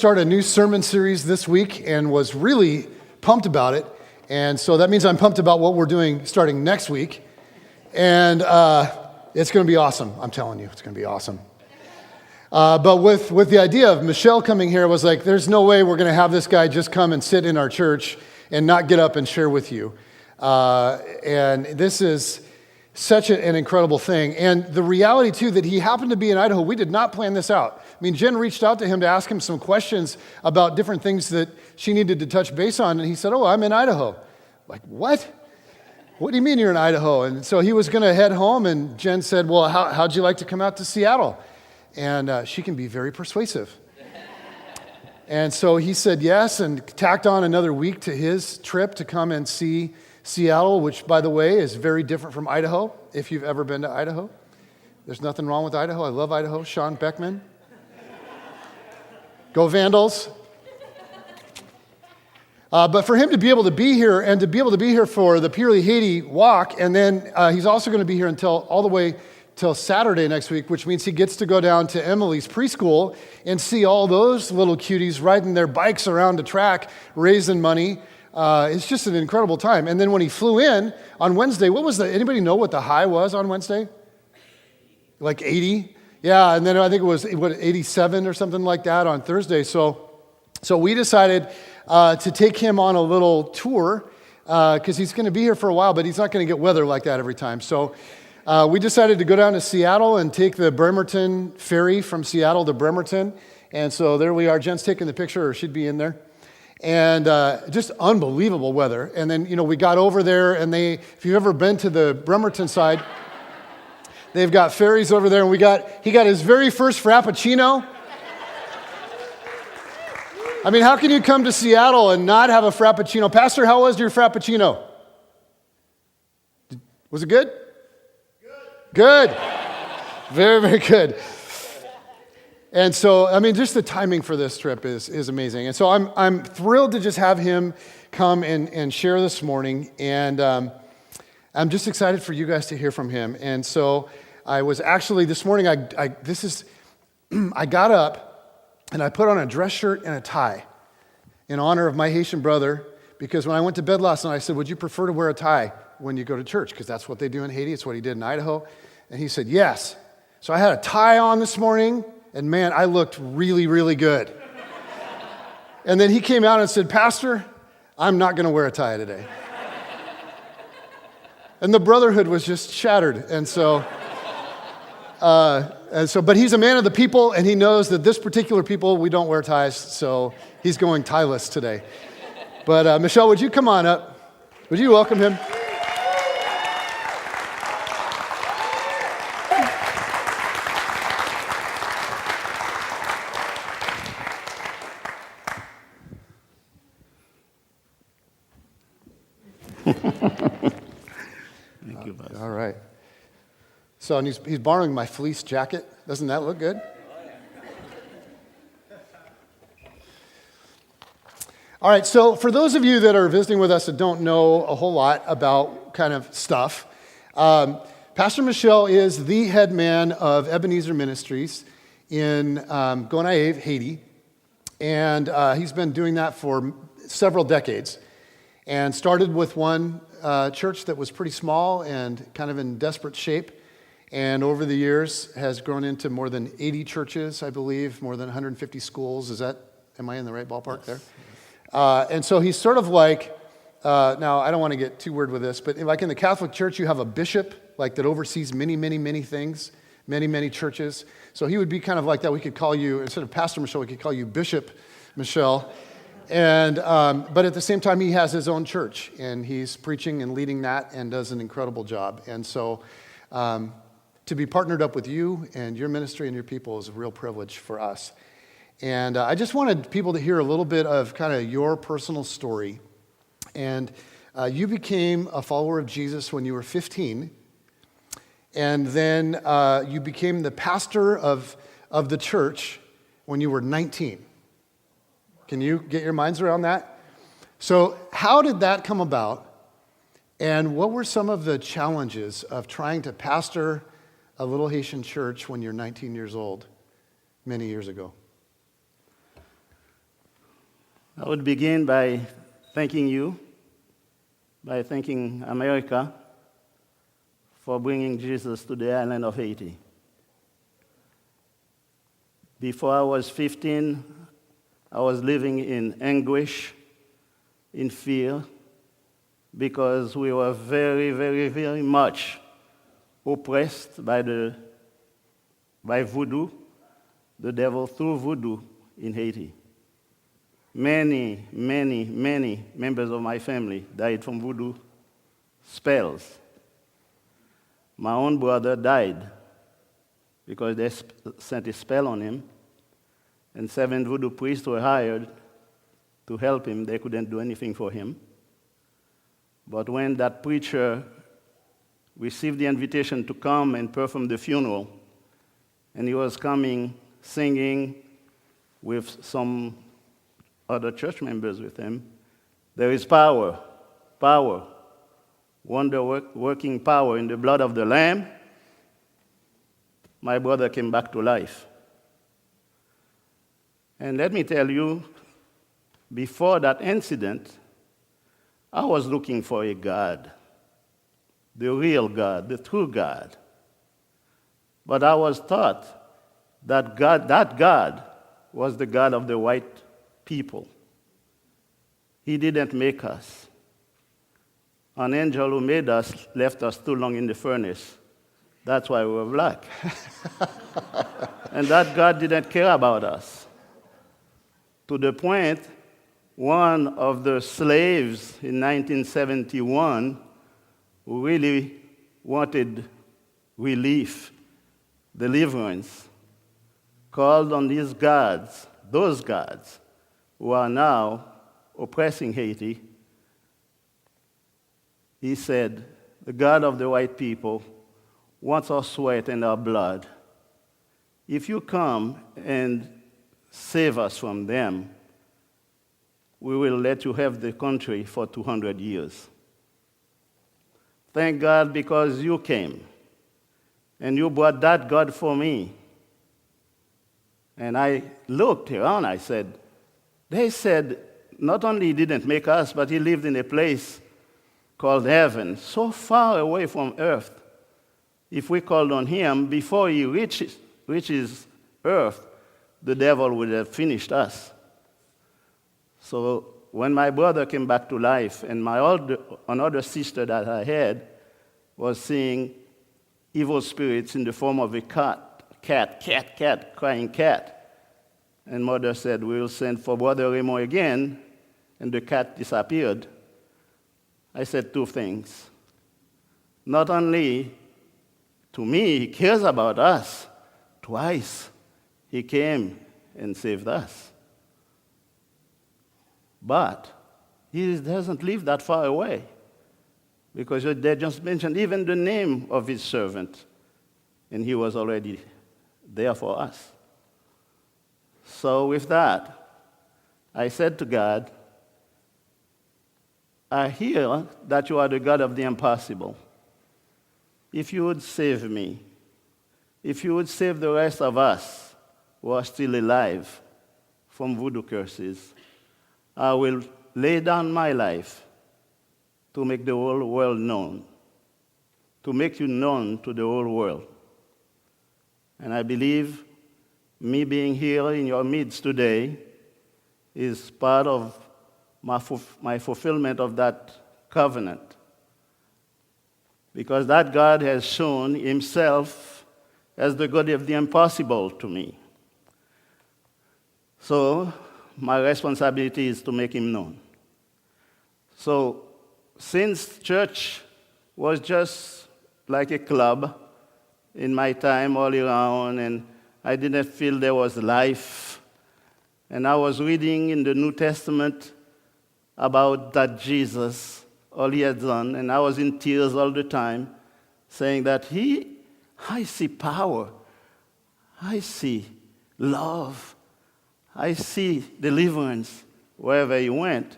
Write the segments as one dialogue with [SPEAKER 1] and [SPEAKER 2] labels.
[SPEAKER 1] started a new sermon series this week and was really pumped about it. And so that means I'm pumped about what we're doing starting next week. And it's going to be awesome. I'm telling you, it's going to be awesome. But with the idea of Michel coming here, was like, there's no way we're going to have this guy just come and sit in our church and not get up and share with you. And this is such an incredible thing. And the reality, too, that he happened to be in Idaho, we did not plan this out. I mean, Jen reached out to him to ask him some questions about different things that she needed to touch base on. And he said, I'm in Idaho. Like, what? What do you mean you're in Idaho? And so he was going to head home. And Jen said, well, how'd you like to come out to Seattle? And she can be very persuasive. And so he said yes and tacked on another week to his trip to come and see Seattle, which, by the way, is very different from Idaho, if you've ever been to Idaho. There's nothing wrong with Idaho. I love Idaho. Sean Beckman. Go Vandals. But for him to be able to be here and to be able to be here for the Purely Haiti walk, and then he's also going to be here all the way till Saturday next week, which means he gets to go down to Emily's preschool and see all those little cuties riding their bikes around the track, raising money. It's just an incredible time. And then when he flew in on Wednesday, anybody know what the high was on Wednesday? Like 80? Yeah, and then I think it was 87 or something like that on Thursday. So we decided to take him on a little tour because he's going to be here for a while, but he's not going to get weather like that every time. So we decided to go down to Seattle and take the Bremerton ferry from Seattle to Bremerton. And so there we are. Jen's taking the picture, or she'd be in there. And just unbelievable weather. And then, we got over there, and if you've ever been to the Bremerton side, they've got ferries over there, and he got his very first Frappuccino. I mean, how can you come to Seattle and not have a Frappuccino? Pastor, how was your Frappuccino? Was it good? Good. Very, very good. And so, I mean, just the timing for this trip is amazing. And so I'm thrilled to just have him come and share this morning. And I'm just excited for you guys to hear from him. And so I was actually, this morning, I got up and I put on a dress shirt and a tie in honor of my Haitian brother, because when I went to bed last night, I said, would you prefer to wear a tie when you go to church? Because that's what they do in Haiti. It's what he did in Idaho. And he said, yes. So I had a tie on this morning. And man, I looked really, really good. And then he came out and said, Pastor, I'm not going to wear a tie today. And the brotherhood was just shattered. And so, but he's a man of the people, and he knows that this particular people, we don't wear ties, so he's going tieless today. But Michel, would you come on up? Would you welcome him?
[SPEAKER 2] Thank you, Pastor.
[SPEAKER 1] All right. So and he's borrowing my fleece jacket. Doesn't that look good? All right, so for those of you that are visiting with us that don't know a whole lot about kind of stuff, Pastor Michel is the head man of Ebenezer Ministries in Gonaive, Haiti. And he's been doing that for several decades. And started with one church that was pretty small and kind of in desperate shape. And over the years has grown into more than 80 churches, I believe, more than 150 schools. Am I in the right ballpark there? And so he's sort of like, now I don't want to get too weird with this, but like in the Catholic Church, you have a bishop like that oversees many, many, many things, many, many churches. So he would be kind of like that. We could call you, instead of Pastor Michel, we could call you Bishop Michel. And but at the same time, he has his own church, and he's preaching and leading that and does an incredible job. And so to be partnered up with you and your ministry and your people is a real privilege for us. And I just wanted people to hear a little bit of kind of your personal story. And you became a follower of Jesus when you were 15, and then you became the pastor of the church when you were 19. Can you get your minds around that? So how did that come about? And what were some of the challenges of trying to pastor a little Haitian church when you're 19 years old, many years ago?
[SPEAKER 2] I would begin by thanking you, by thanking America for bringing Jesus to the island of Haiti. Before I was 15, I was living in anguish, in fear, because we were very, very, very much oppressed by voodoo, the devil through voodoo in Haiti. Many, many, many members of my family died from voodoo spells. My own brother died because they sent a spell on him, and 7 voodoo priests were hired to help him. They couldn't do anything for him. But when that preacher received the invitation to come and perform the funeral, and he was coming, singing with some other church members with him, there is power, working power in the blood of the Lamb. My brother came back to life. And let me tell you, before that incident, I was looking for a God, the real God, the true God. But I was taught that God was the God of the white people. He didn't make us. An angel who made us left us too long in the furnace. That's why we were black. And that God didn't care about us. To the point, one of the slaves in 1971 who really wanted relief, deliverance, called on these gods, those gods, who are now oppressing Haiti. He said, the God of the white people wants our sweat and our blood. If you come and save us from them, we will let you have the country for 200 years. Thank God because you came, and you brought that God for me. And I looked around, they said, not only he didn't make us, but he lived in a place called heaven, so far away from earth. If we called on him, before he reaches earth, the devil would have finished us. So when my brother came back to life, and another sister that I had was seeing evil spirits in the form of a cat, crying cat. And mother said, we'll send for Brother Raymond again, and the cat disappeared. I said 2 things. Not only to me, he cares about us. Twice, he came and saved us. But he doesn't live that far away, because they just mentioned even the name of his servant, and he was already there for us. So with that, I said to God, I hear that you are the God of the impossible. If you would save me, if you would save the rest of us who are still alive from voodoo curses, I will lay down my life to make the whole world known, to make you known to the whole world. And I believe me being here in your midst today is part of my fulfillment of that covenant. Because that God has shown himself as the God of the impossible to me. So my responsibility is to make him known. So since church was just like a club in my time all around, and I didn't feel there was life, and I was reading in the New Testament about that Jesus, all he had done, and I was in tears all the time, saying that I see power, I see love, I see deliverance wherever he went.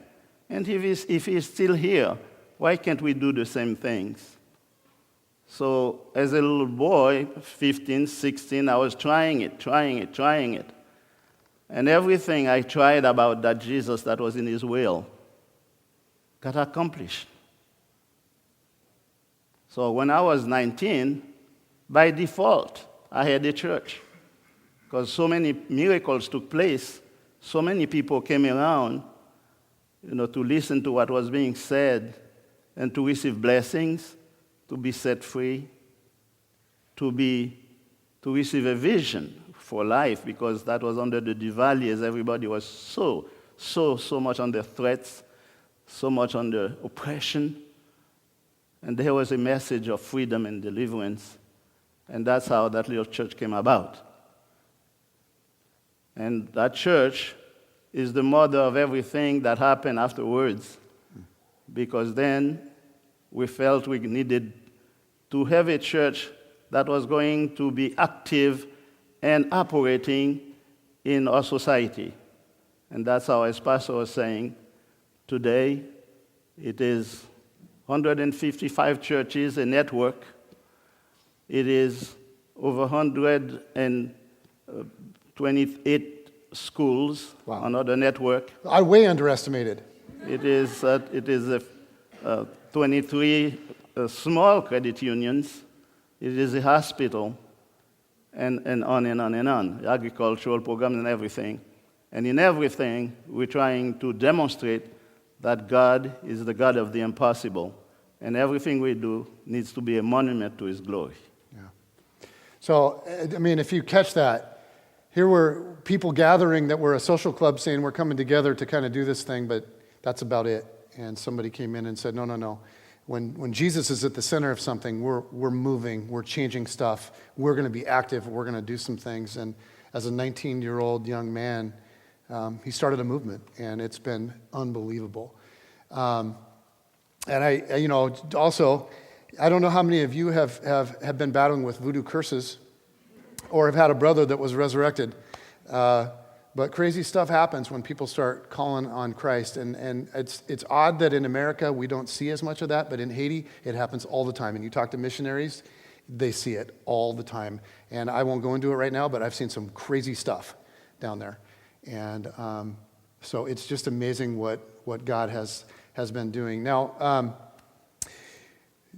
[SPEAKER 2] And if he's still here, why can't we do the same things? So as a little boy, 15, 16, I was trying it. And everything I tried about that Jesus that was in his will got accomplished. So when I was 19, by default, I had a church. Because so many miracles took place, so many people came around, to listen to what was being said and to receive blessings, to be set free, to receive a vision for life, because that was under the Duvaliers. Everybody was so much under threats, so much under oppression. And there was a message of freedom and deliverance. And that's how that little church came about. And that church is the mother of everything that happened afterwards. Because then we felt we needed to have a church that was going to be active and operating in our society. And that's how, as Pastor was saying, today it is 155 churches, a network. It is over 128 schools.
[SPEAKER 1] Wow.
[SPEAKER 2] Another network.
[SPEAKER 1] I way underestimated.
[SPEAKER 2] It is 23 small credit unions. It is a hospital, and on and on and on, agricultural programs and everything. And in everything, we're trying to demonstrate that God is the God of the impossible, and everything we do needs to be a monument to his glory.
[SPEAKER 1] Yeah. So, I mean, if you catch that, here were people gathering that were a social club saying we're coming together to kind of do this thing, but that's about it. And somebody came in and said, no. When Jesus is at the center of something, we're moving, we're changing stuff, we're going to be active, we're going to do some things. And as a 19-year-old young man, he started a movement, and it's been unbelievable. And I also, I don't know how many of you have been battling with voodoo curses or have had a brother that was resurrected. But crazy stuff happens when people start calling on Christ. And it's odd that in America we don't see as much of that, but in Haiti it happens all the time. And you talk to missionaries, they see it all the time. And I won't go into it right now, but I've seen some crazy stuff down there. And so it's just amazing what God has been doing. Now,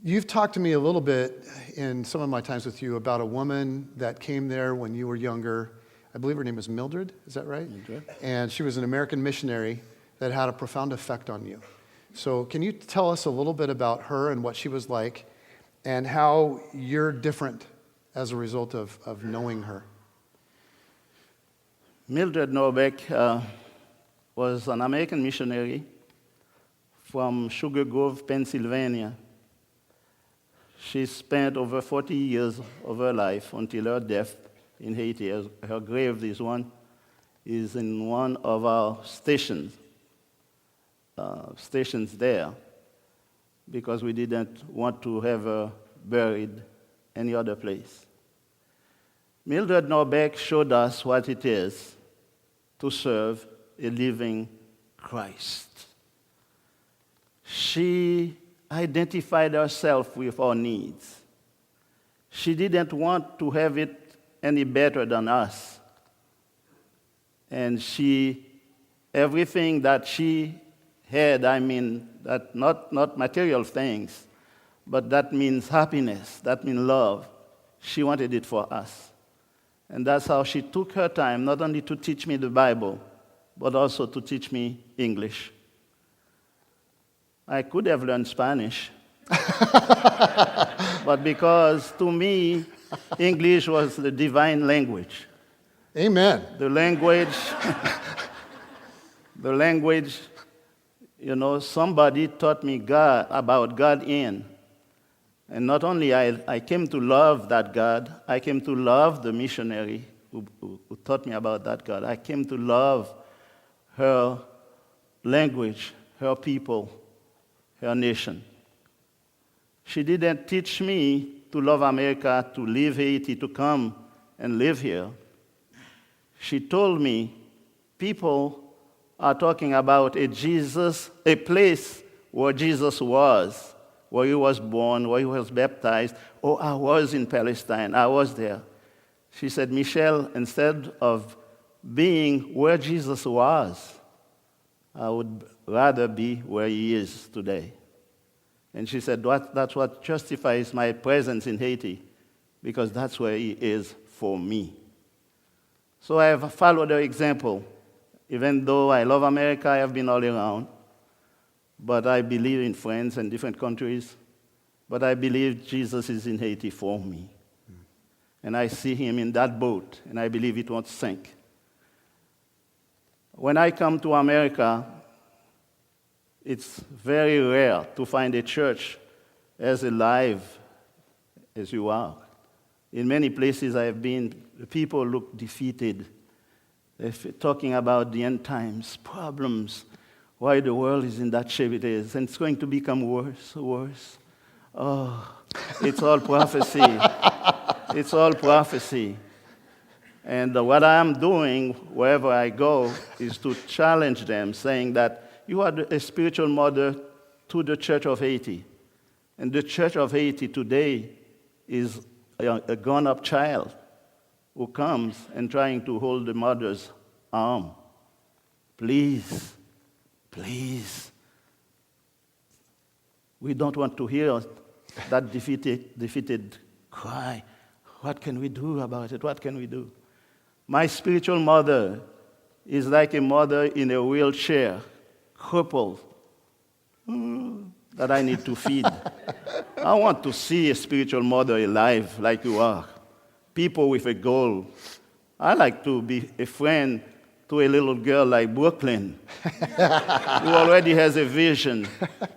[SPEAKER 1] you've talked to me a little bit in some of my times with you about a woman that came there when you were younger. I believe her name was Mildred, is that right?
[SPEAKER 2] Mildred.
[SPEAKER 1] And she was an American missionary that had a profound effect on you. So can you tell us a little bit about her and what she was like and how you're different as a result of knowing her?
[SPEAKER 2] Mildred Norbeck was an American missionary from Sugar Grove, Pennsylvania. She spent over 40 years of her life until her death in Haiti. Her grave is in one of our stations there, because we didn't want to have her buried any other place. Mildred Norbeck showed us what it is to serve a living Christ. She identified herself with our needs. She didn't want to have it any better than us. And everything that she had, that not material things, but that means happiness, that means love. She wanted it for us. And that's how she took her time, not only to teach me the Bible, but also to teach me English. I could have learned Spanish, but because to me, English was the divine language.
[SPEAKER 1] Amen.
[SPEAKER 2] The language, somebody taught me about God in. And not only I came to love that God, I came to love the missionary who taught me about that God. I came to love her language, her people, her nation. She didn't teach me to love America, to leave Haiti, to come and live here. She told me people are talking about a place where Jesus was, where he was born, where he was baptized. Oh, I was in Palestine. I was there. She said, Michel, instead of being where Jesus was, I would rather be where he is today. And she said, that's what justifies my presence in Haiti, because that's where he is for me. So I have followed her example. Even though I love America, I have been all around. But I believe in friends in different countries. But I believe Jesus is in Haiti for me. And I see him in that boat, and I believe it won't sink. When I come to America, it's very rare to find a church as alive as you are. In many places I have been, the people look defeated. They're talking about the end times, problems, why the world is in that shape it is, and it's going to become worse, worse. Oh, it's all prophecy. It's all prophecy. And what I'm doing wherever I go is to challenge them, saying that you are a spiritual mother to the Church of Haiti. And the Church of Haiti today is a grown-up child who comes and trying to hold the mother's arm. Please, please. We don't want to hear that defeated cry. What can we do about it? What can we do? My spiritual mother is like a mother in a wheelchair, crippled, that I need to feed. I want to see a spiritual mother alive like you are. People with a goal. I like to be a friend to a little girl like Brooklyn, who already has a vision.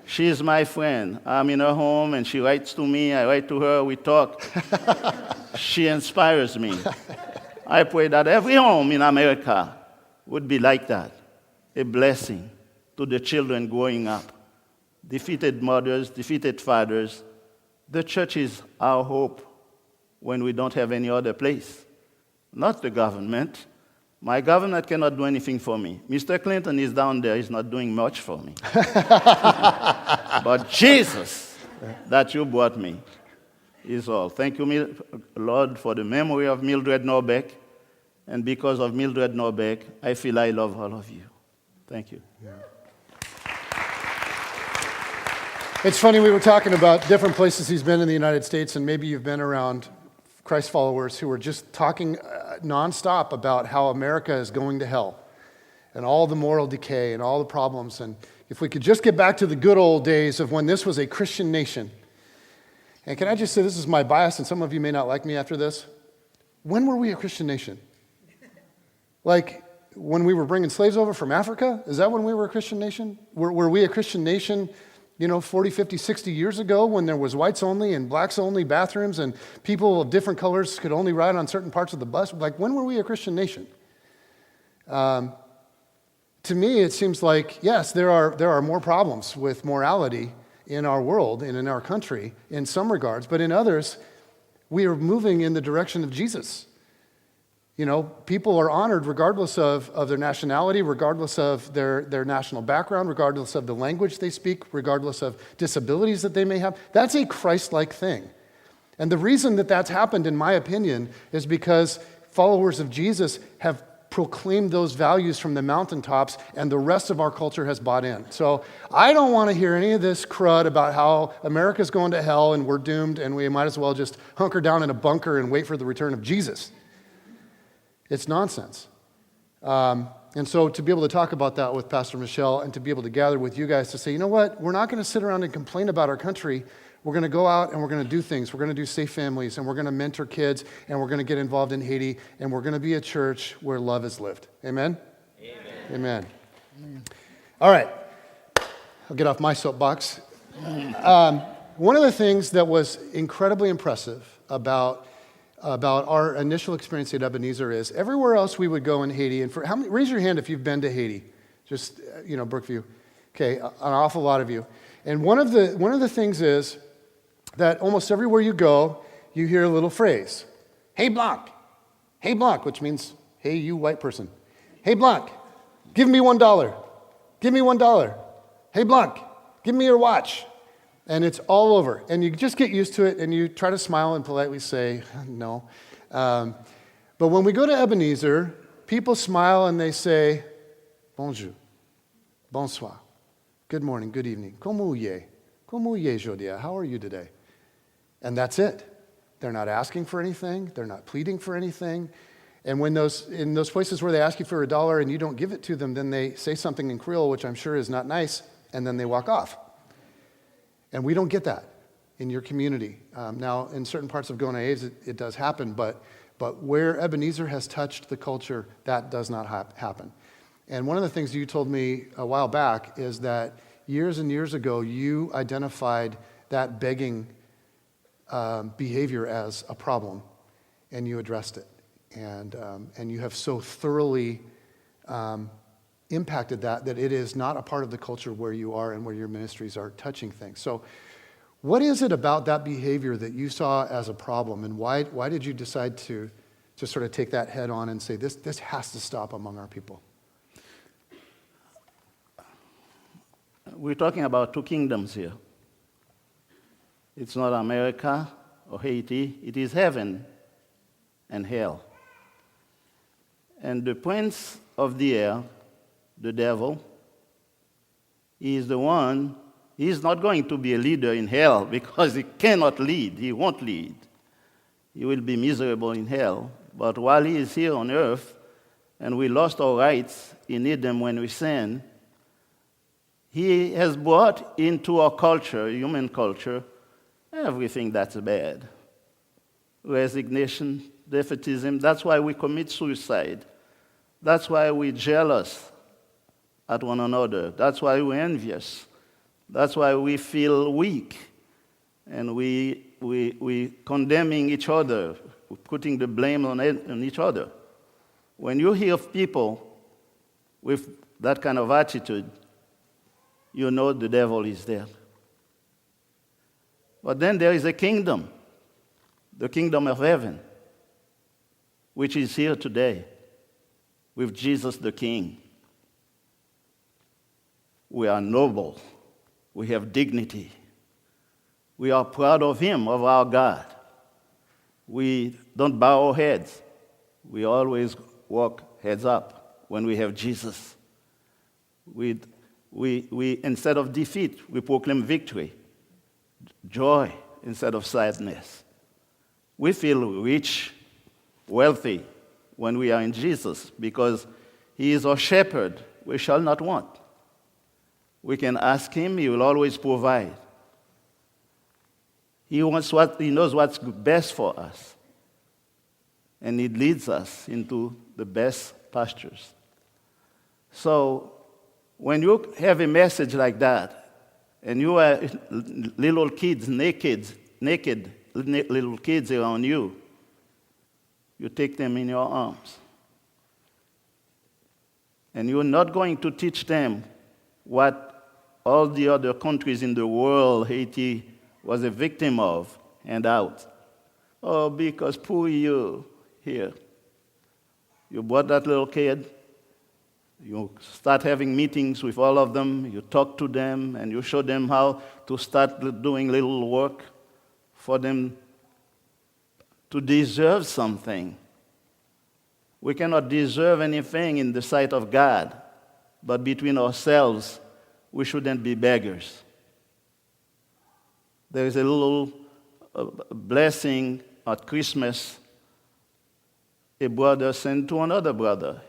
[SPEAKER 2] She's my friend. I'm in her home, and she writes to me. I write to her. We talk. She inspires me. I pray that every home in America would be like that, a blessing to the children growing up. Defeated mothers, defeated fathers. The church is our hope when we don't have any other place. Not the government. My government cannot do anything for me. Mr. Clinton is down there. He's not doing much for me. But Jesus, that you brought me, is all. Thank you, Lord, for the memory of Mildred Norbeck. And because of Mildred Norbeck, I feel I love all of you. Thank you.
[SPEAKER 1] Yeah. It's funny, we were talking about different places he's been in the United States, and maybe you've been around Christ followers who are just talking nonstop about how America is going to hell and all the moral decay and all the problems. And if we could just get back to the good old days of when this was a Christian nation. And can I just say, this is my bias, and some of you may not like me after this. When were we a Christian nation? Like when we were bringing slaves over from Africa? Is that when we were a Christian nation? Were we a Christian nation 40, 50, 60 years ago when there was whites only and blacks only bathrooms and people of different colors could only ride on certain parts of the bus? Like, when were we a Christian nation? To me, it seems like, yes, there are more problems with morality in our world and in our country in some regards, but in others, we are moving in the direction of Jesus. People are honored regardless of their nationality, regardless of their national background, regardless of the language they speak, regardless of disabilities that they may have. That's a Christ-like thing. And the reason that that's happened, in my opinion, is because followers of Jesus have proclaimed those values from the mountaintops, and the rest of our culture has bought in. So I don't want to hear any of this crud about how America's going to hell and we're doomed and we might as well just hunker down in a bunker and wait for the return of Jesus. It's nonsense. And so to be able to talk about that with Pastor Michel and to be able to gather with you guys to say, you know what, we're not going to sit around and complain about our country. We're going to go out and we're going to do things. We're going to do Safe Families, and we're going to mentor kids, and we're going to get involved in Haiti, and we're going to be a church where love is lived. Amen? Amen. Amen. All right. I'll get off my soapbox. One of the things that was incredibly impressive about our initial experience at Ebenezer is everywhere else we would go in Haiti, and raise your hand if you've been to Haiti, just Brookview. Okay, an awful lot of you. And one of the things is that almost everywhere you go, you hear a little phrase, "Hey Blanc," which means, "Hey you white person, hey Blanc, give me $1, give me $1. Hey Blanc, give me your watch." And it's all over. And you just get used to it, and you try to smile and politely say, no. But when we go to Ebenezer, people smile and they say, bonjour, bonsoir, good morning, good evening, comment est? Comment est aujourd'hui? How are you today? And that's it. They're not asking for anything. They're not pleading for anything. And when in those places where they ask you for $1 and you don't give it to them, then they say something in Creole, which I'm sure is not nice, and then they walk off. And we don't get that in your community. Now, in certain parts of Gonaïves, it does happen, but where Ebenezer has touched the culture, that does not happen. And one of the things you told me a while back is that years and years ago, you identified that begging behavior as a problem, and you addressed it. And you have so thoroughly impacted that it is not a part of the culture where you are and where your ministries are touching things. So what is it about that behavior that you saw as a problem, and why did you decide to sort of take that head on and say, this has to stop among our people?
[SPEAKER 2] We're talking about two kingdoms here. It's not America or Haiti. It is heaven and hell. And the prince of the air, the devil, is the one, he's not going to be a leader in hell because he cannot lead. He won't lead. He will be miserable in hell. But while he is here on earth, and we lost our rights in Eden when we sinned, he has brought into our culture, human culture, everything that's bad. Resignation, defeatism. That's why we commit suicide. That's why we're jealous at one another. That's why we're envious. That's why we feel weak. And we condemning each other, putting the blame on each other. When you hear people with that kind of attitude, you know the devil is there. But then there is a kingdom, the kingdom of heaven, which is here today with Jesus the King. We are noble. We have dignity. We are proud of Him, of our God. We don't bow our heads. We always walk heads up when we have Jesus. We instead of defeat, we proclaim victory, joy instead of sadness. We feel rich, wealthy when we are in Jesus because He is our shepherd. We shall not want. We can ask Him, He will always provide. He knows what's best for us. And He leads us into the best pastures. So, when you have a message like that, and you are little kids, naked little kids around you, you take them in your arms. And you're not going to teach them what all the other countries in the world Haiti was a victim of and out. Oh, because poor you here. You brought that little kid. You start having meetings with all of them. You talk to them, and you show them how to start doing little work for them to deserve something. We cannot deserve anything in the sight of God, but between ourselves, we shouldn't be beggars. There is a little blessing at Christmas a brother sent to another brother.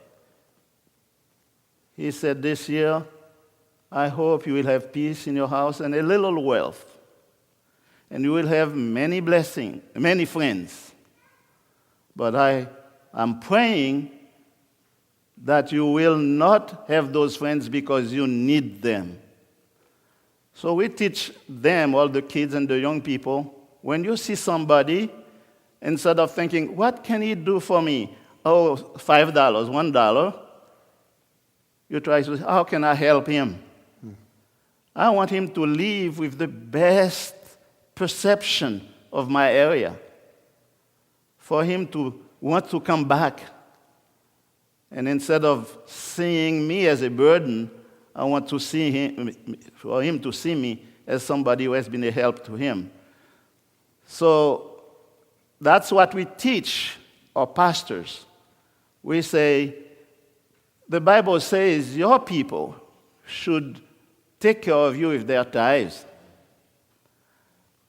[SPEAKER 2] He said, this year, I hope you will have peace in your house and a little wealth. And you will have many blessings, many friends. But I'm praying that you will not have those friends because you need them. So we teach them, all the kids and the young people, when you see somebody, instead of thinking, what can he do for me? Oh, $5, $1. You try to say, how can I help him? I want him to live with the best perception of my area, for him to want to come back. And instead of seeing me as a burden, I want to see him, for him to see me as somebody who has been a help to him. So that's what we teach our pastors. We say, the Bible says your people should take care of you if they are tithes.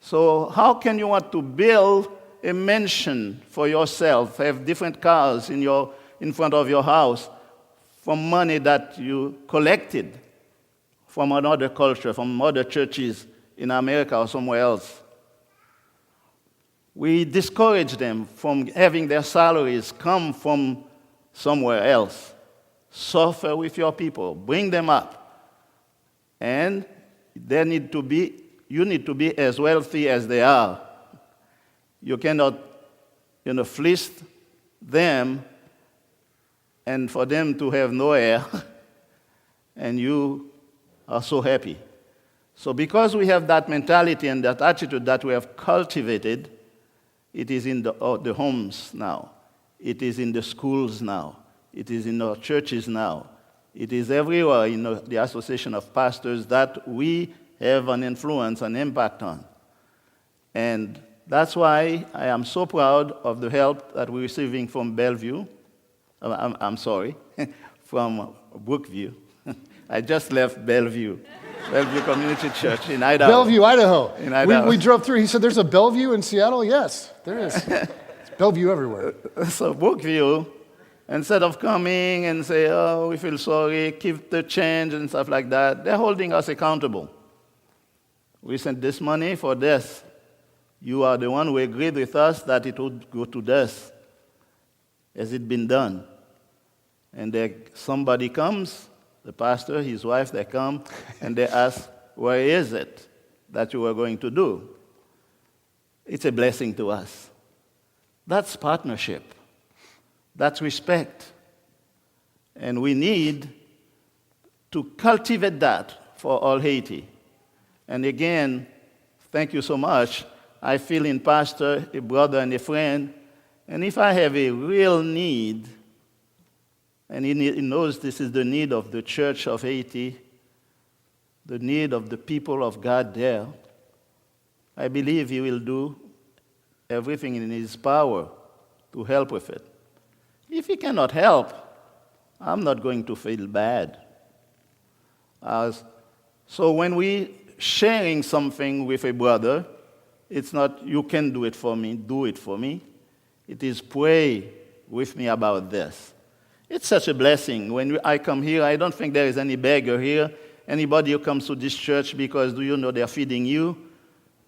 [SPEAKER 2] So how can you want to build a mansion for yourself, have different cars in front of your house from money that you collected from another culture, from other churches in America or somewhere else? We discourage them from having their salaries come from somewhere else. Suffer with your people. Bring them up. And you need to be as wealthy as they are. You cannot, fleece them and for them to have no air, and you are so happy. So because we have that mentality and that attitude that we have cultivated, it is in the homes now. It is in the schools now. It is in our churches now. It is everywhere in the association of pastors that we have an influence, an impact on. And that's why I am so proud of the help that we're receiving from Bellevue. From Brookview. I just left Bellevue Community Church in Idaho.
[SPEAKER 1] Bellevue, Idaho.
[SPEAKER 2] In Idaho.
[SPEAKER 1] We drove through. He said, "There's a Bellevue in Seattle?" Yes, there is. It's Bellevue everywhere.
[SPEAKER 2] So Brookview, instead of coming and say, "Oh, we feel sorry, keep the change," and stuff like that, they're holding us accountable. We sent this money for this. You are the one who agreed with us that it would go to this. Has it been done? And somebody comes, the pastor, his wife, they come, and they ask, where is it that you were going to do? It's a blessing to us. That's partnership. That's respect. And we need to cultivate that for all Haiti. And again, thank you so much. I feel in pastor, a brother and a friend, and if I have a real need, and he knows this is the need of the church of Haiti, the need of the people of God there, I believe he will do everything in his power to help with it. If he cannot help, I'm not going to feel bad. So when we sharing something with a brother, it's not, you can do it for me, do it for me. It is, pray with me about this. It's such a blessing. When I come here, I don't think there is any beggar here. Anybody who comes to this church because, do you know, they're feeding you.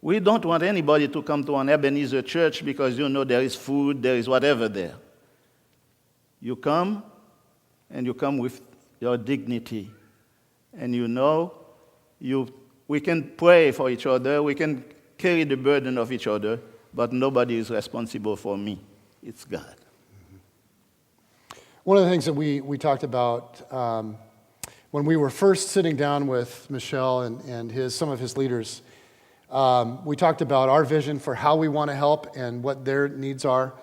[SPEAKER 2] We don't want anybody to come to an Ebenezer church because, you know, there is food, there is whatever there. You come, and you come with your dignity. And you know, we can pray for each other, we can carry the burden of each other, but nobody is responsible for me. It's God.
[SPEAKER 1] One of the things that we talked about when we were first sitting down with Michel and some of his leaders, we talked about our vision for how we want to help and what their needs are.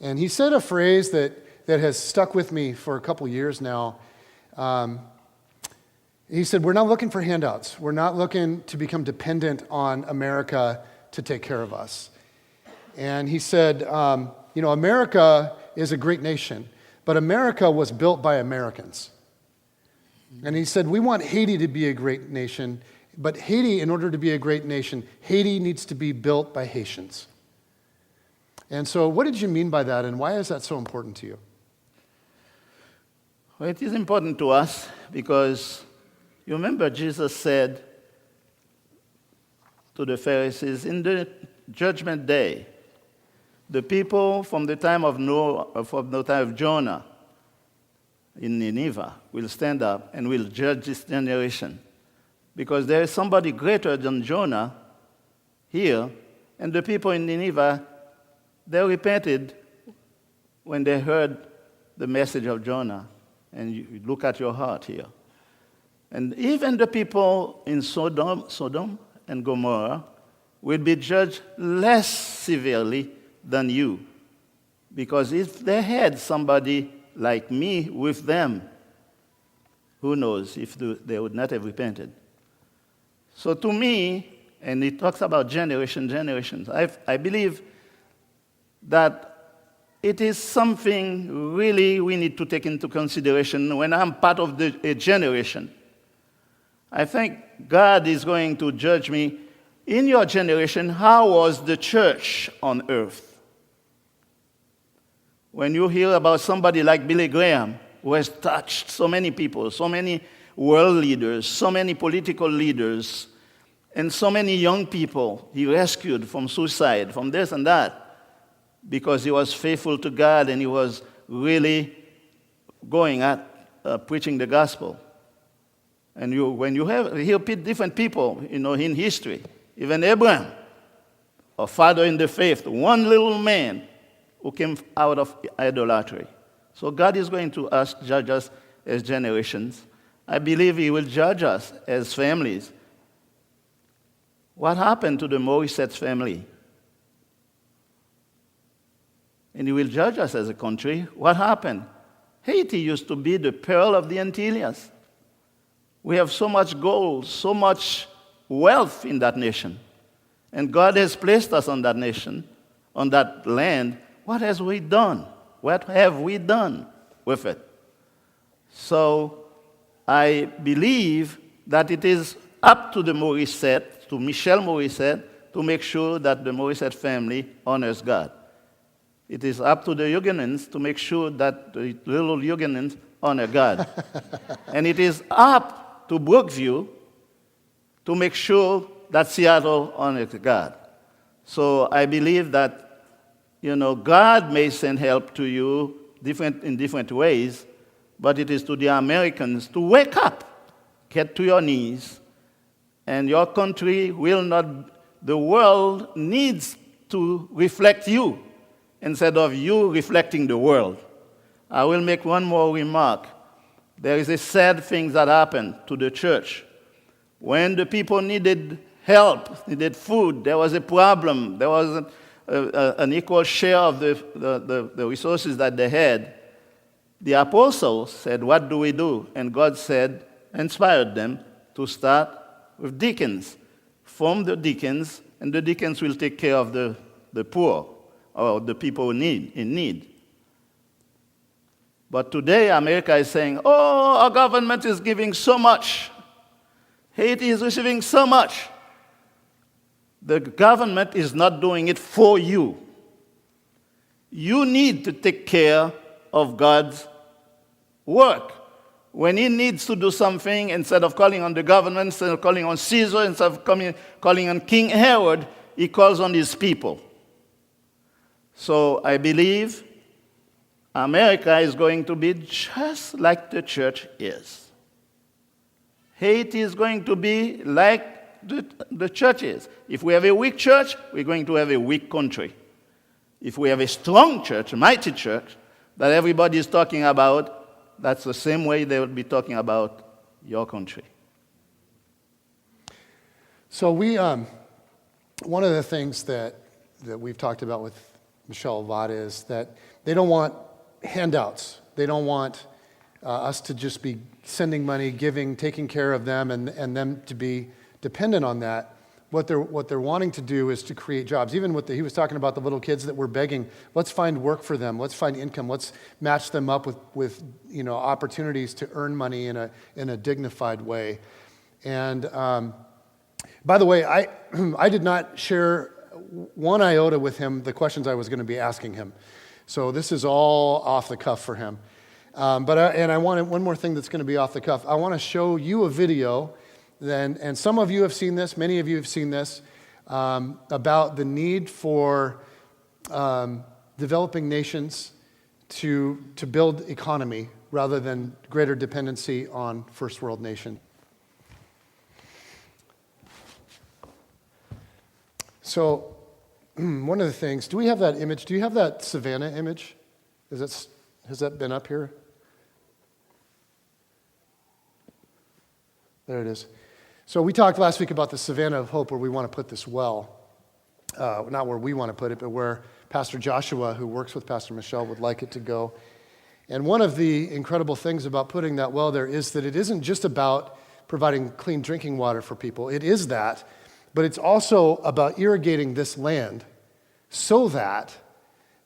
[SPEAKER 1] And he said a phrase that has stuck with me for a couple years now. He said, we're not looking for handouts. We're not looking to become dependent on America to take care of us. And he said, America is a great nation, but America was built by Americans. And he said, we want Haiti to be a great nation, but Haiti, in order to be a great nation, Haiti needs to be built by Haitians. And so what did you mean by that, and why is that so important to you?
[SPEAKER 2] Well, it is important to us because you remember Jesus said to the Pharisees, in the judgment day, the people from the time of Noah, from the time of Jonah in Nineveh will stand up and will judge this generation. Because there is somebody greater than Jonah here, and the people in Nineveh, they repented when they heard the message of Jonah. And you look at your heart here. And even the people in Sodom and Gomorrah will be judged less severely than you. Because if they had somebody like me with them, who knows if they would not have repented. So to me, and it talks about generations, I believe that it is something really we need to take into consideration when I'm part of a generation. I think God is going to judge me. In your generation, how was the church on earth? When you hear about somebody like Billy Graham, who has touched so many people, so many world leaders, so many political leaders, and so many young people he rescued from suicide, from this and that, because he was faithful to God and he was really going at preaching the gospel. And when you hear different people, in history, even Abraham, our father in the faith, one little man who came out of idolatry. So God is going to judge us as generations. I believe he will judge us as families. What happened to the Morissette family? And he will judge us as a country. What happened? Haiti used to be the pearl of the Antilles. We have so much gold, so much wealth in that nation. And God has placed us on that nation, on that land. What has we done? What have we done with it? So I believe that it is up to the Morissette, to Michel Morissette, to make sure that the Morissette family honors God. It is up to the Huguenots to make sure that the little Huguenots honor God. And it is up to Brookview to make sure that Seattle honors God. So I believe that, God may send help to you in different ways, but it is to the Americans to wake up, get to your knees, and your country will not, the world needs to reflect you instead of you reflecting the world. I will make one more remark. There is a sad thing that happened to the church. When the people needed help, needed food, there was a problem. There was an equal share of the resources that they had. The apostles said, what do we do? And God said, inspired them to start with deacons. Form the deacons, and the deacons will take care of the poor or the people in need. But today, America is saying, our government is giving so much. Haiti is receiving so much. The government is not doing it for you. You need to take care of God's work. When he needs to do something, instead of calling on the government, instead of calling on Caesar, instead of calling on King Herod, he calls on his people. So I believe America is going to be just like the church is. Haiti is going to be like the church is. If we have a weak church, we're going to have a weak country. If we have a strong church, a mighty church, that everybody is talking about, that's the same way they will be talking about your country.
[SPEAKER 1] So one of the things that we've talked about with Michel a lot is that they don't want handouts. They don't want us to just be sending money, giving, taking care of them, and them to be dependent on that. What they're wanting to do is to create jobs. Even he was talking about the little kids that were begging. Let's find work for them. Let's find income. Let's match them up with opportunities to earn money in a dignified way. And by the way, I did not share one iota with him the questions I was going to be asking him. So this is all off the cuff for him. But I wanted one more thing that's going to be off the cuff. I want to show you a video. And some of you have seen this, many of you have seen this, about the need for developing nations to build economy rather than greater dependency on first world nation. So one of the things, do we have that image? Do you have that Savannah image? Has that been up here? There it is. So we talked last week about the Savannah of Hope, where we want to put this well. Not where we want to put it, but where Pastor Joshua, who works with Pastor Michel, would like it to go. And one of the incredible things about putting that well there is that it isn't just about providing clean drinking water for people. It is that, but it's also about irrigating this land so that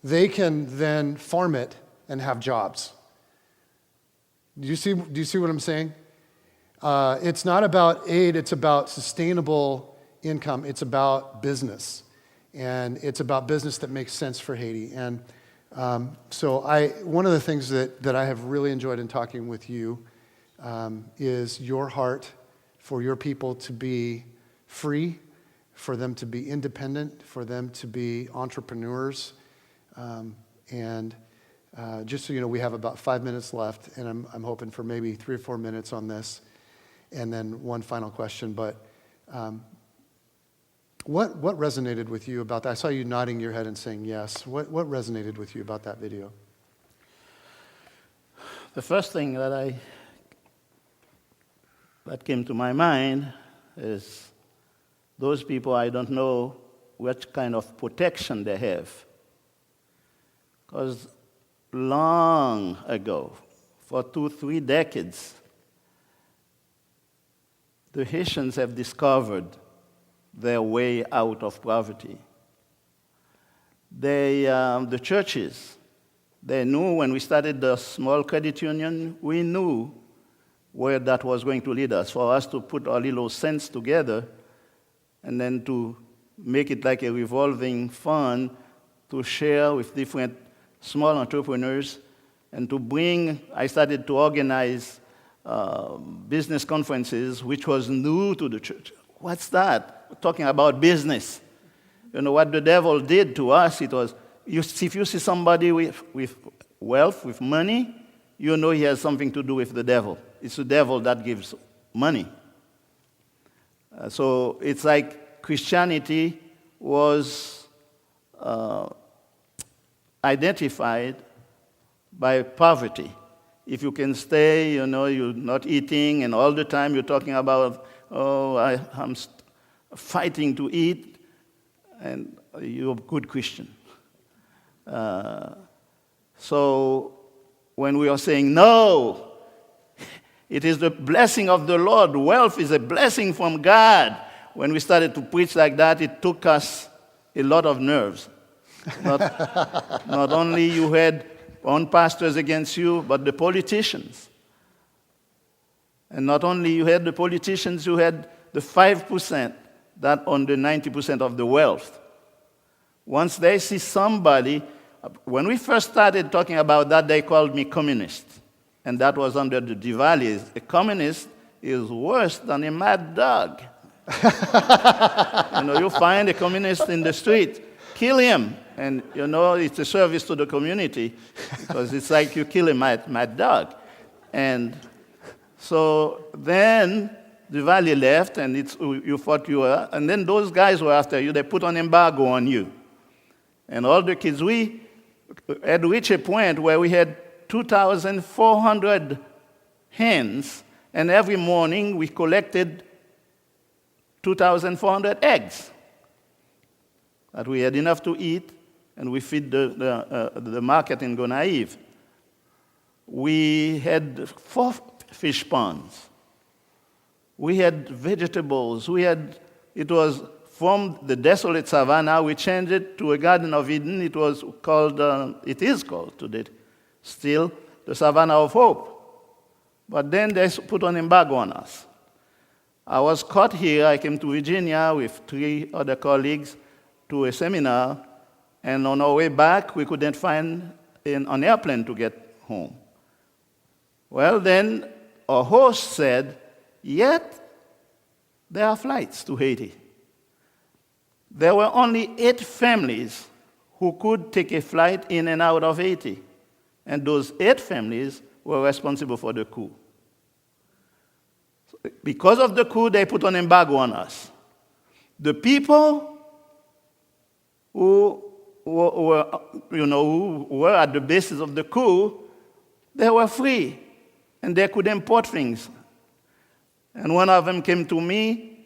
[SPEAKER 1] they can then farm it and have jobs. Do you see what I'm saying? It's not about aid, it's about sustainable income. It's about business. And it's about business that makes sense for Haiti. And so one of the things that I have really enjoyed in talking with you is your heart for your people to be free, for them to be independent, for them to be entrepreneurs. And just so you know, we have about 5 minutes left, and I'm hoping for maybe 3 or 4 minutes on this, and then one final question. But what resonated with you about that? I saw you nodding your head and saying yes. What resonated with you about that video?
[SPEAKER 2] The first thing that came to my mind is those people, I don't know what kind of protection they have. Because long ago, for 2-3 decades, the Haitians have discovered their way out of poverty. The churches, they knew when we started the small credit union, we knew where that was going to lead us, for us to put our little cents together and then to make it like a revolving fund to share with different small entrepreneurs and to bring, I started to organize business conferences, which was new to the church. What's that? We're talking about business. You know, what the devil did to us, it was, if you see somebody with wealth, with money, you know he has something to do with the devil. It's the devil that gives money. So it's like Christianity was identified by poverty. If you can stay, you know, you're not eating, and all the time you're talking about, I'm fighting to eat, and you're a good Christian. So when we are saying, no, it is the blessing of the Lord, wealth is a blessing from God. When we started to preach like that, it took us a lot of nerves. Not only you had own pastors against you, but the politicians. And not only you had the politicians, you had the 5% that own the 90% of the wealth. Once they see somebody, when we first started talking about that, they called me communist. And that was under the Diwali. A communist is worse than a mad dog. You find a communist in the street, kill him. And, it's a service to the community because it's like you kill a mad dog. And so then Diwali left, and you thought you were, and then those guys were after you. They put an embargo on you. And all the kids, we had reached a point where we had 2,400 hens, and every morning we collected 2,400 eggs that we had enough to eat, and we feed the market in Gonaive. We had 4 fish ponds. We had vegetables. It was from the desolate savannah, we changed it to a Garden of Eden. It is called today, still the Savannah of Hope. But then they put an embargo on us. I was caught here. I came to Virginia with 3 other colleagues to a seminar, and on our way back, we couldn't find an airplane to get home. Well, then our host said, yet there are flights to Haiti. There were only 8 families who could take a flight in and out of Haiti, and those 8 families were responsible for the coup. Because of the coup, they put an embargo on us. The people who were at the basis of the coup, they were free, and they could import things. And one of them came to me,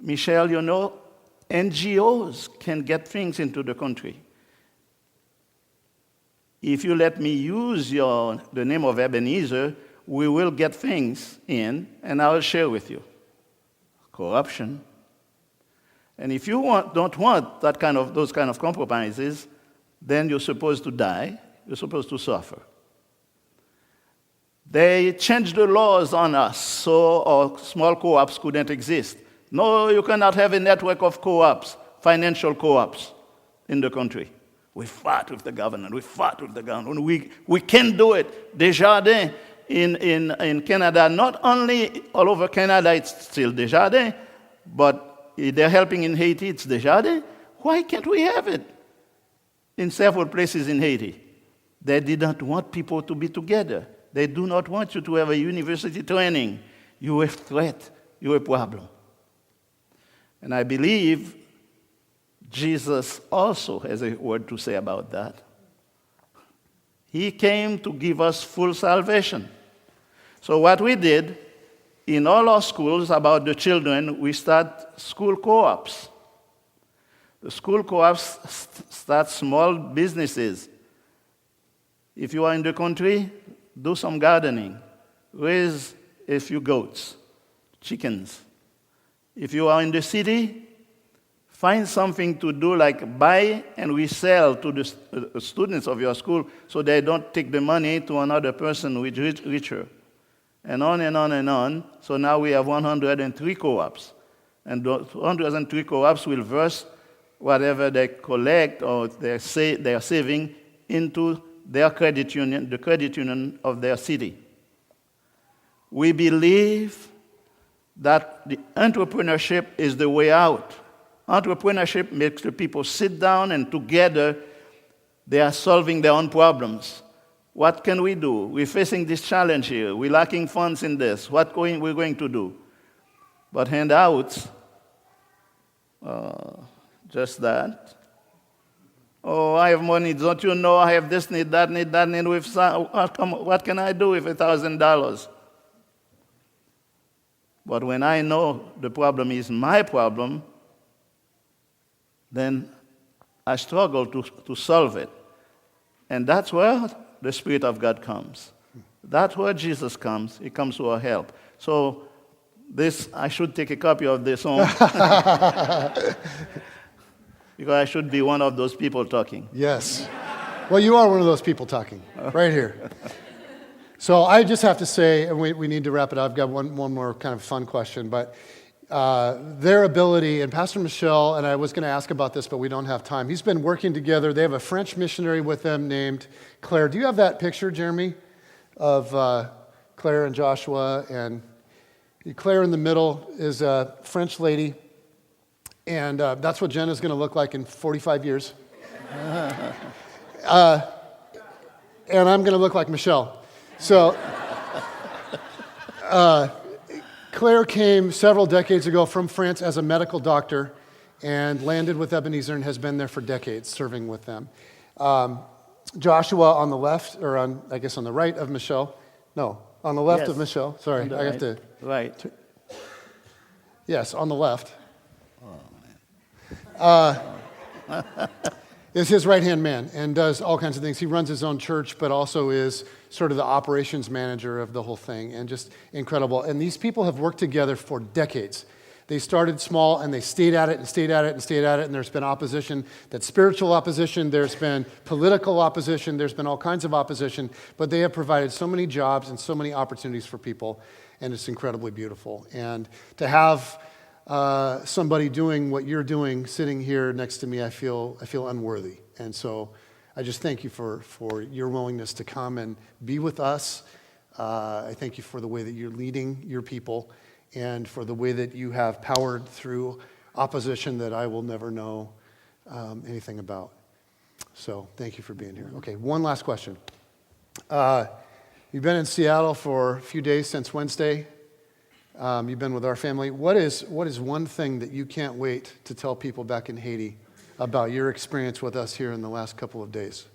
[SPEAKER 2] Michel, NGOs can get things into the country. If you let me use the name of Ebenezer, we will get things in, and I will share with you. Corruption. And if you don't want those kind of compromises, then you're supposed to die, you're supposed to suffer. They changed the laws on us so our small co-ops couldn't exist. No, you cannot have a network of co-ops, financial co-ops in the country. We fought with the government. We can't do it. Desjardins in Canada, not only all over Canada, it's still Desjardins, but they're helping in Haiti, it's Desjardins. Why can't we have it in several places in Haiti? They did not want people to be together. They do not want you to have a university training. You're a threat. You're a problem. And I believe Jesus also has a word to say about that. He came to give us full salvation. So what we did, in all our schools about the children, we start school co-ops. The school co-ops start small businesses. If you are in the country, do some gardening. Raise a few goats, chickens. If you are in the city, find something to do like buy and resell to the students of your school so they don't take the money to another person who is richer. And on and on and on. So now we have 103 co-ops. And those 103 co-ops will verse whatever they collect or they are saving into their credit union, the credit union of their city. We believe that the entrepreneurship is the way out. Entrepreneurship makes the people sit down and together they are solving their own problems. What can we do? We're facing this challenge here. We're lacking funds in this. What we're going to do? But handouts, just that. Oh, I have money. Don't you know I have this need, that need, that need. What can I do with $1,000? But when I know the problem is my problem, then I struggle to solve it. And that's where the Spirit of God comes. That's where Jesus comes. He comes to our help. So this, I should take a copy of this home. Because I should be one of those people talking.
[SPEAKER 1] Yes. Well, you are one of those people talking, right here. So I just have to say, and we need to wrap it up. I've got one more kind of fun question, but their ability, and Pastor Michel, and I was going to ask about this, but we don't have time. He's been working together. They have a French missionary with them named Claire. Do you have that picture, Jeremy, of Claire and Joshua? And Claire in the middle is a French lady. And that's what Jenna's going to look like in 45 years. And I'm going to look like Michelle. So Claire came several decades ago from France as a medical doctor and landed with Ebenezer and has been there for decades serving with them. Joshua on the left, or on the right of Michelle. No, on the left
[SPEAKER 2] Yes.
[SPEAKER 1] of Michelle. Sorry, I have to.
[SPEAKER 2] Right.
[SPEAKER 1] Yes, on the left. Is his right-hand man and does all kinds of things. He runs his own church, but also is sort of the operations manager of the whole thing, and just incredible. And these people have worked together for decades. They started small, and they stayed at it, and stayed at it, and stayed at it, and there's been opposition. That's spiritual opposition, there's been political opposition, there's been all kinds of opposition, but they have provided so many jobs and so many opportunities for people, and it's incredibly beautiful. And to have somebody doing what you're doing, sitting here next to me, I feel unworthy. And so I just thank you for your willingness to come and be with us. I thank you for the way that you're leading your people and for the way that you have powered through opposition that I will never know anything about. So thank you for being here. Okay, one last question. You've been in Seattle for a few days since Wednesday. You've been with our family. What is one thing that you can't wait to tell people back in Haiti about your experience with us here in the last couple of days?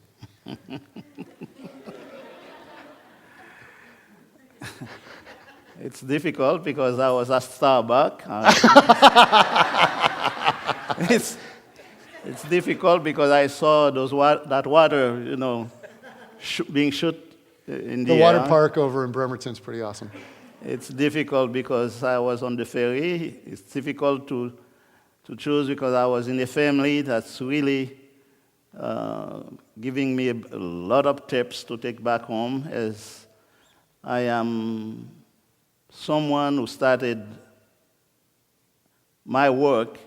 [SPEAKER 2] It's difficult because I was at Starbucks. It's difficult because I saw that water, being shot in the
[SPEAKER 1] The water
[SPEAKER 2] air.
[SPEAKER 1] park over in Bremerton's pretty awesome.
[SPEAKER 2] It's difficult because I was on the ferry. It's difficult to choose because I was in a family that's really giving me a lot of tips to take back home, as I am someone who started my work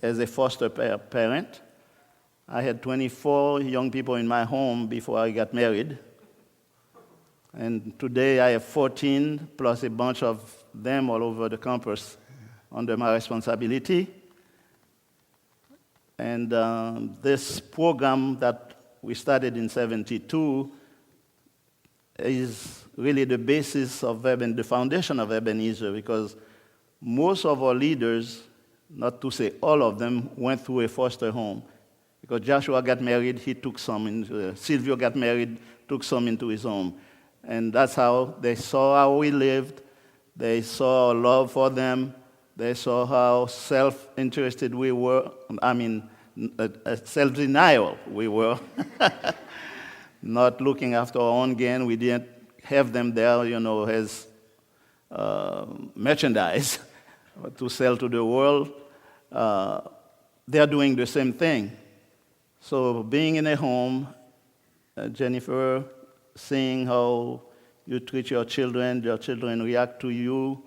[SPEAKER 2] as a foster parent. I had 24 young people in my home before I got married. And today I have 14, plus a bunch of them all over the campus under my responsibility. And this program that we started in 1972 is really the basis of the foundation of Ebenezer, because most of our leaders, not to say all of them, went through a foster home. Because Joshua got married, he took some into, Silvio got married, took some into his home. And that's how they saw how we lived. They saw our love for them. They saw how self-interested we were. Self-denial we were. Not looking after our own gain. We didn't have them there, as merchandise to sell to the world. They're doing the same thing. So being in a home, Jennifer, seeing how you treat your children react to you,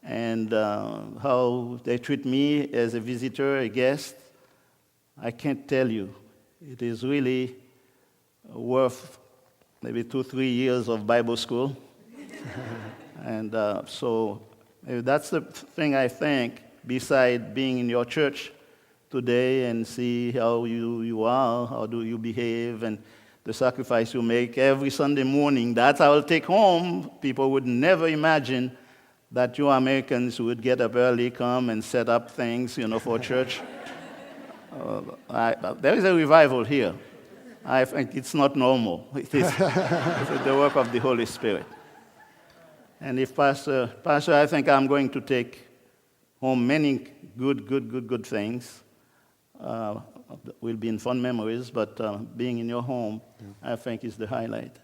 [SPEAKER 2] and how they treat me as a visitor, a guest, I can't tell you. It is really worth maybe 2-3 years of Bible school. And so that's the thing I think, beside being in your church today and see how you are, how do you behave, and the sacrifice you make every Sunday morning. That's how I'll take home. People would never imagine that you Americans would get up early, come and set up things, for church. There is a revival here. I think it's not normal. It is it's the work of the Holy Spirit. And if Pastor, I think I'm going to take home many good things. Will be in fun memories, but being in your home, I think, is the highlight.